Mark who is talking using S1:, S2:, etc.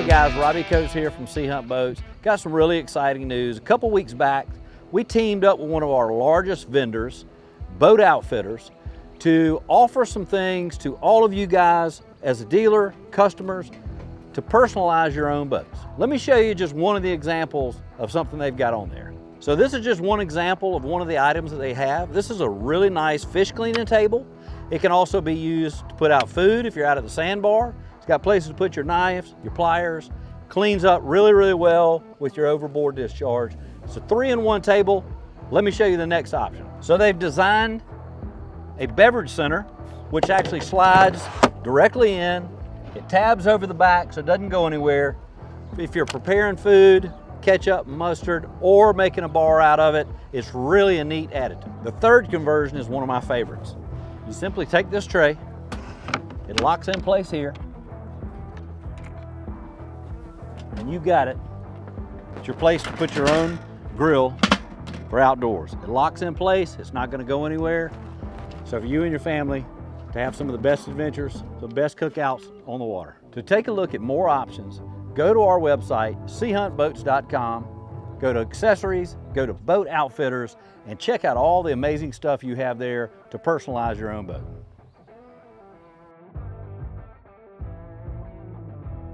S1: guys, Robbie Coates here from Sea Hunt Boats. Got some really exciting news. A couple weeks back, we teamed up with one of our largest vendors, Boat Outfitters, to offer some things to all of you guys as a dealer, customers, to personalize your own boats. Let me show you just one of the examples of something they've got on there. So this is just one example of one of the items that they have. This is a really nice fish cleaning table. It can also be used to put out food if you're out at the sandbar. It's got places to put your knives, your pliers. Cleans up really, really well with your overboard discharge. It's a 3-in-1 table. Let me show you the next option. So they've designed a beverage center, which actually slides directly in. It tabs over the back so it doesn't go anywhere. If you're preparing food, ketchup, mustard, or making a bar out of it, it's really a neat additive. The third conversion is one of my favorites. You simply take this tray, it locks in place here, and you got it. It's your place to put your own grill for outdoors. It locks in place, it's not gonna go anywhere. So for you and your family to have some of the best adventures, the best cookouts on the water. To take a look at more options, go to our website, seahuntboats.com, go to accessories, go to Boat Outfitters, and check out all the amazing stuff you have there to personalize your own boat.